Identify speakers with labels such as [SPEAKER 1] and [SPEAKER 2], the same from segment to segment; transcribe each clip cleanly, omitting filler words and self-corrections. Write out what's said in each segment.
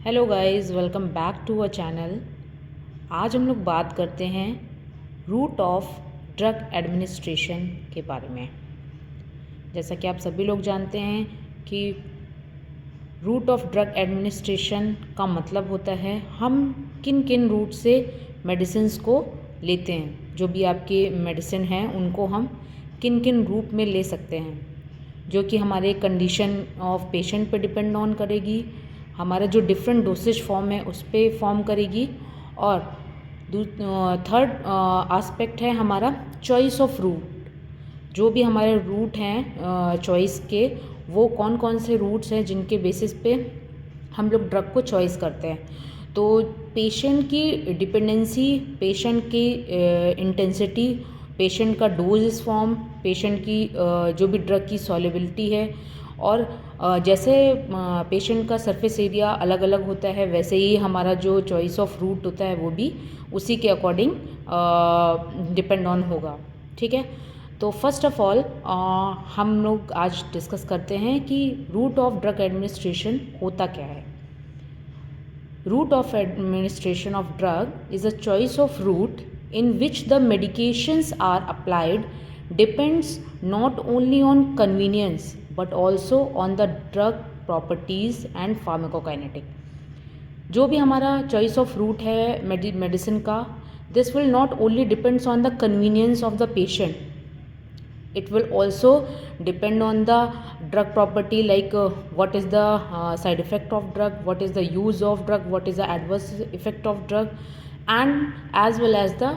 [SPEAKER 1] Hello guys, welcome back to a channel. आज हम लोग बात करते हैं रूट ऑफ ड्रग एडमिनिस्ट्रेशन के बारे में। जैसा कि आप सभी लोग जानते हैं कि रूट ऑफ ड्रग एडमिनिस्ट्रेशन का मतलब होता है हम किन किन रूट से मेडिसिन्स को लेते हैं। जो भी आपकी मेडिसिन हैं उनको हम किन किन रूप में ले सकते हैं, जो कि हमारे कंडीशन ऑफ पेशेंट पे डिपेंड ऑन करेगी। हमारा जो डिफरेंट डोसेज फॉर्म है उस पर फॉर्म करेगी। और थर्ड आस्पेक्ट है हमारा चॉइस ऑफ रूट। जो भी हमारे रूट हैं चॉइस के, वो कौन कौन से रूट्स हैं जिनके बेसिस पे हम लोग ड्रग को चॉइस करते हैं। तो पेशेंट की डिपेंडेंसी, पेशेंट की इंटेंसिटी, पेशेंट का डोज फॉर्म, पेशेंट की जो भी ड्रग की सॉल्युबिलिटी है, और जैसे पेशेंट का सरफेस एरिया अलग अलग होता है, वैसे ही हमारा जो चॉइस ऑफ रूट होता है वो भी उसी के अकॉर्डिंग डिपेंड ऑन होगा। ठीक है, तो फर्स्ट ऑफ ऑल हम लोग आज डिस्कस करते हैं कि रूट ऑफ ड्रग एडमिनिस्ट्रेशन होता क्या है। Route of administration of drug is a choice of route in which the medications are applied depends not only on convenience but also on the drug properties and pharmacokinetic। जो भी हमारा choice of root है medicine का, this will not only depends on the convenience of the patient, it will also depend on the drug property, like what is the side effect of drug, what is the use of drug, what is the adverse effect of drug, and as well as the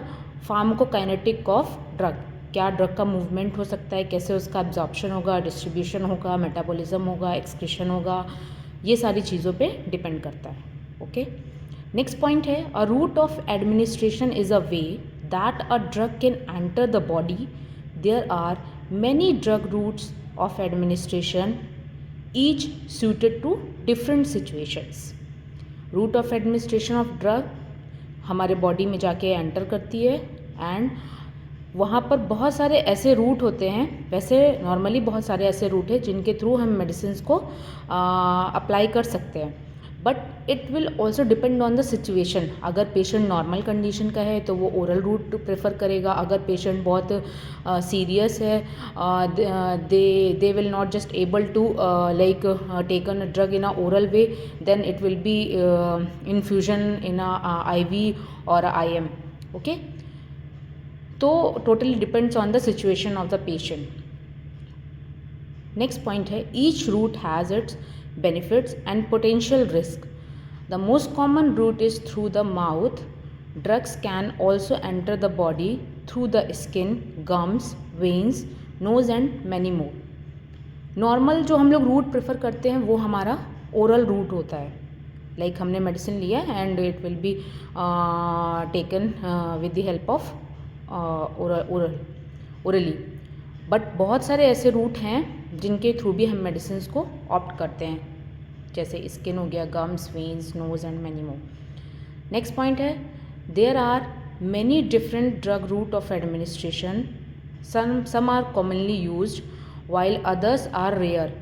[SPEAKER 1] pharmacokinetic of drug। क्या drug का movement हो सकता है, कैसे उसका absorption होगा, distribution होगा, metabolism होगा, एक्सक्रीशन होगा, ये सारी चीज़ों पे डिपेंड करता है। ओके, नेक्स्ट पॉइंट है a route of administration is a way that a drug can enter the body. There are many drug routes of administration, each suited to different situations। Route of administration of drug हमारे body में जाके enter करती है, and वहाँ पर बहुत सारे ऐसे रूट होते हैं। वैसे नॉर्मली बहुत सारे ऐसे रूट हैं जिनके थ्रू हम मेडिसिन को अप्लाई कर सकते हैं, but it will also depend on the situation. अगर पेशेंट नॉर्मल कंडीशन का है तो वो ओरल रूट प्रेफर करेगा। अगर पेशेंट बहुत सीरियस है, they will not just able to like taken a drug in a oral way, then it will be infusion in a IV और IM। ओके, तो totally depends on the situation of the patient. Next point है each route has its benefits and potential risk। The most common route is through the mouth। Drugs can also enter the body through the skin, gums, veins, nose and many more। Normal जो हम लोग root prefer करते हैं वो हमारा oral route होता है। Like हमने मेडिसिन लिया and it will be taken with the help of orally. But बहुत सारे ऐसे रूट हैं जिनके थ्रू भी हम मेडिसिन को ऑप्ट करते हैं, जैसे स्किन हो गया, gums, veins, nose and many more. Next point है there are many different drug route of administration. Some are commonly used while others are rare.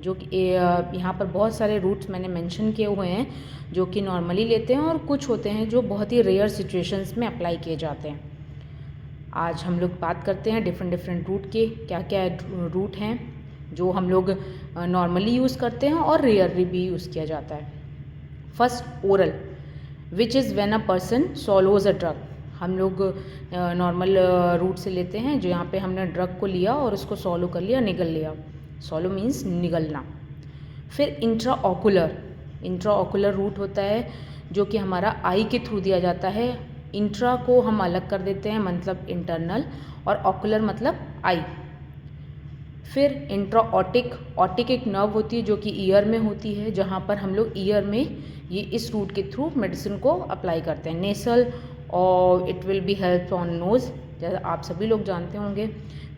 [SPEAKER 1] जो कि यहाँ पर बहुत सारे रूट्स मैंने मेंशन किए हुए हैं जो कि नॉर्मली लेते हैं, और कुछ होते हैं जो बहुत ही रेयर सिचुएशंस में अप्लाई किए जाते हैं। आज हम लोग बात करते हैं डिफरेंट रूट के, क्या क्या रूट हैं जो हम लोग नॉर्मली यूज़ करते हैं और रेयरली भी यूज़ किया जाता है। First, oral, which is when a person swallows a drug. हम लोग नॉर्मल रूट से लेते हैं, जो यहाँ पे हमने ड्रग को लिया और उसको सॉलो कर लिया, निगल लिया। सॉलो मीन्स निगलना। फिर इंट्रा ऑकुलर रूट होता है जो कि हमारा आई के थ्रू दिया जाता है। इंट्रा को हम अलग कर देते हैं, मतलब इंटरनल, और ऑकुलर मतलब आई। फिर ऑटिक एक नर्व होती है जो कि ईयर में होती है, जहाँ पर हम लोग ईयर में ये इस रूट के थ्रू मेडिसिन को अप्लाई करते हैं। नेसल, और it will be help on nose, जैसा आप सभी लोग जानते होंगे।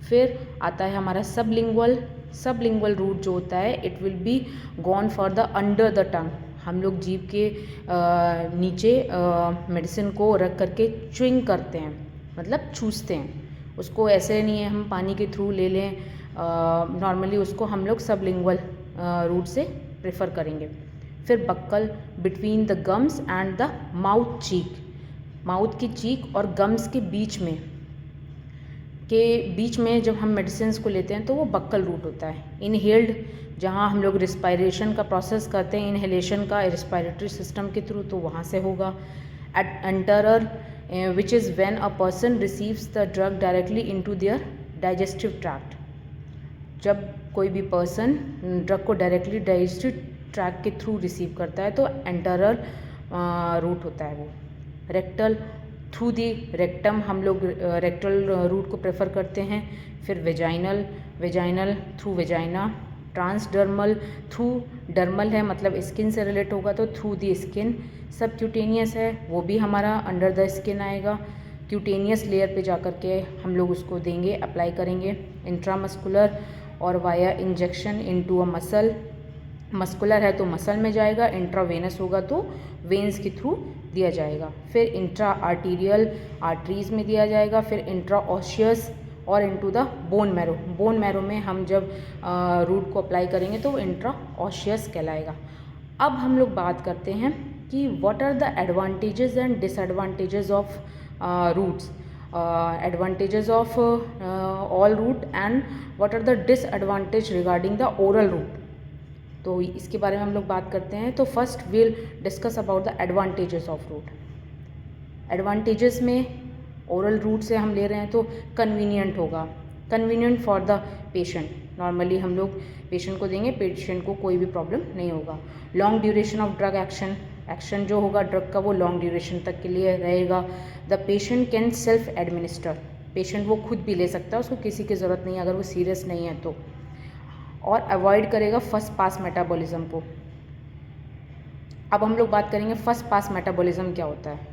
[SPEAKER 1] फिर आता है हमारा सबलिंगुअल रूट जो होता है, it will be gone for the under the tongue. हम लोग जीभ के नीचे मेडिसिन को रख करके च्युइंग करते हैं, मतलब चूसते हैं उसको। ऐसे नहीं है हम पानी के थ्रू ले लें, नॉर्मली उसको हम लोग सबलिंगुअल रूट से प्रेफर करेंगे। फिर buccal between the gums and the mouth cheek, mouth की चीक और गम्स के बीच में जब हम मेडिसिन को लेते हैं तो वो बक्कल रूट होता है। इनहेल्ड, जहाँ हम लोग रिस्पायरेशन का प्रोसेस करते हैं, इनहेलेशन का रिस्पायरेटरी सिस्टम के थ्रू, तो वहाँ से होगा। Enteral, which is when a person receives the drug directly into their digestive tract, जब कोई भी पर्सन ड्रग को डायरेक्टली डाइजेस्टिव ट्रैक्ट के थ्रू रिसीव करता है तो एंटरर रूट होता है वो। रेक्टल, थ्रू दी रेक्टम, हम लोग रेक्टल रूट को प्रेफर करते हैं। फिर vaginal, vaginal through vagina. Transdermal, through dermal है मतलब स्किन से रिलेट होगा तो थ्रू दी स्किन। सब क्यूटेनियस है, वो भी हमारा अंडर द स्किन आएगा। क्यूटेनियस लेयर पे जाकर के हम लोग उसको देंगे, अप्लाई करेंगे। इंट्रामस्कुलर और via injection into a muscle, muscular है तो मसल में जाएगा, इंट्रावेनस होगा तो वेन्स के थ्रू दिया जाएगा। फिर इंट्रा आर्टीरियल, आर्टरीज में दिया जाएगा। फिर इंट्रा ऑशियस और into the bone marrow, bone marrow में हम जब रूट को अप्लाई करेंगे तो इंट्रा ऑशियस कहलाएगा। अब हम लोग बात करते हैं कि what are the advantages and disadvantages of routes, advantages of all route and what are the disadvantage regarding the oral route. तो इसके बारे में हम लोग बात करते हैं। तो first will discuss about the advantages of route. Advantages में ओरल रूट से हम ले रहे हैं तो कन्वीनियंट होगा, convenient for the patient. Normally हम लोग पेशेंट को देंगे, पेशेंट को कोई भी प्रॉब्लम नहीं होगा। Long duration of drug action, action जो होगा ड्रग का वो लॉन्ग ड्यूरेशन तक के लिए रहेगा। The patient can self administer, patient वो खुद भी ले सकता है, उसको किसी की ज़रूरत नहीं है अगर वो सीरियस नहीं है तो। और अवॉइड करेगा फर्स्ट पास मेटाबॉलिज्म को। अब हम लोग बात करेंगे फर्स्ट पास मेटाबॉलिज्म क्या होता है।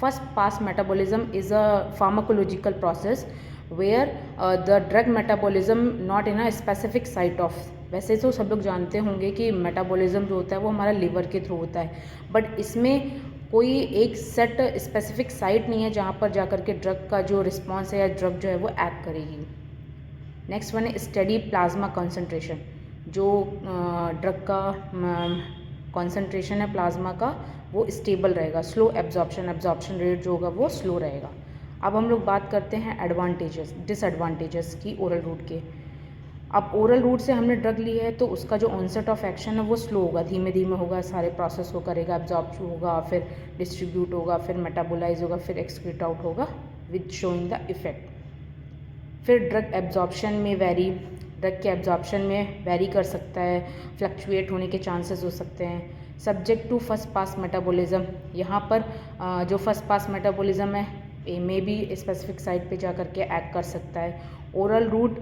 [SPEAKER 1] First pass metabolism is a pharmacological process where the drug metabolism not in a specific site of, वैसे तो सब लोग जानते होंगे कि मेटाबॉलिज्म जो होता है वो हमारा लिवर के थ्रू होता है, बट इसमें कोई एक सेट स्पेसिफिक साइट नहीं है जहाँ पर जाकर के ड्रग का जो रिस्पॉन्स है या ड्रग जो है वो एक्ट करेगी। नेक्स्ट वन है स्टडी प्लाज्मा कंसंट्रेशन, जो ड्रग का कंसंट्रेशन है प्लाज्मा का वो स्टेबल रहेगा, स्लो एब्जॉर्प्शन, एब्जॉर्प्शन रेट जो होगा वो स्लो रहेगा। अब हम लोग बात करते हैं एडवांटेजेस डिसएडवांटेजेस की ओरल रूट के। अब ओरल रूट से हमने ड्रग ली है तो उसका जो ऑनसेट ऑफ एक्शन है वो स्लो होगा, धीमे धीमे होगा, सारे प्रोसेस को करेगा, एब्जॉर्ब होगा, फिर डिस्ट्रीब्यूट होगा, फिर मेटाबोलाइज होगा, फिर एक्सक्रीट आउट होगा विद शोइंग द इफेक्ट। फिर ड्रग एब्जॉर्प्शन में वेरी, ड्रग के एब्जॉर्प्शन में वेरी कर सकता है, फ्लक्चुएट होने के चांसेस हो सकते हैं। Subject to first pass metabolism, यहाँ पर जो फर्स्ट पास मेटाबॉलिज्म है मे बी स्पेसिफिक साइट पे जा कर के एक्ट कर सकता है। Oral route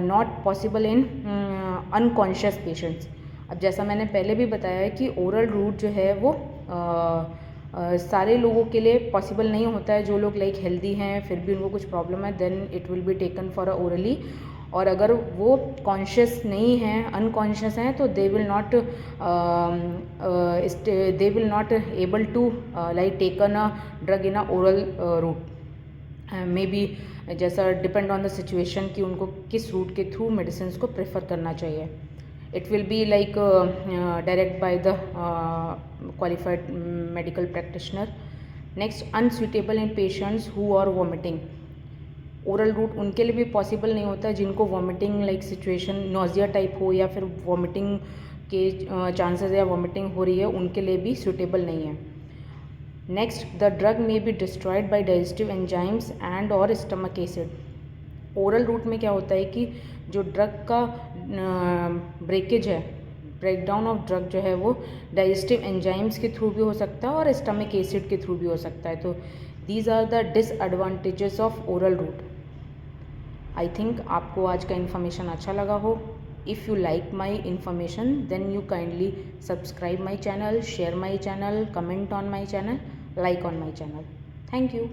[SPEAKER 1] not possible in unconscious patients. अब जैसा मैंने पहले भी बताया है कि ओरल रूट जो है वो सारे लोगों के लिए पॉसिबल नहीं होता है। जो लोग लाइक हेल्दी हैं फिर भी उनको कुछ प्रॉब्लम है then it will be taken for a orally, और अगर वो कॉन्शियस नहीं हैं, अनकॉन्शियस हैं, तो they will not able to like taken a drug in a oral route. May be जैसा डिपेंड ऑन द सिचुएशन कि उनको किस रूट के थ्रू मेडिसिन को प्रेफर करना चाहिए। It will be like direct by the qualified medical practitioner. Next, unsuitable in patients who are vomiting. Oral route उनके लिए भी पॉसिबल नहीं होता है जिनको vomiting like situation nausea type हो या फिर वॉमिटिंग के चांसेस या वॉमिटिंग हो रही है, उनके लिए भी सूटेबल नहीं है। Next, the drug may be destroyed by digestive enzymes and और स्टमक एसिड। ओरल रूट में क्या होता है कि जो ड्रग का ब्रेकेज है, ब्रेकडाउन ऑफ ड्रग जो है वो डाइजेस्टिव एंजाइम्स के थ्रू भी हो सकता है और स्टमक एसिड के थ्रू भी हो सकता है। तो these are the disadvantages of oral route. I think आपको आज का इन्फॉर्मेशन अच्छा लगा हो। If you like my information then you kindly subscribe my channel, share my channel, comment on my channel, like on my channel. Thank you.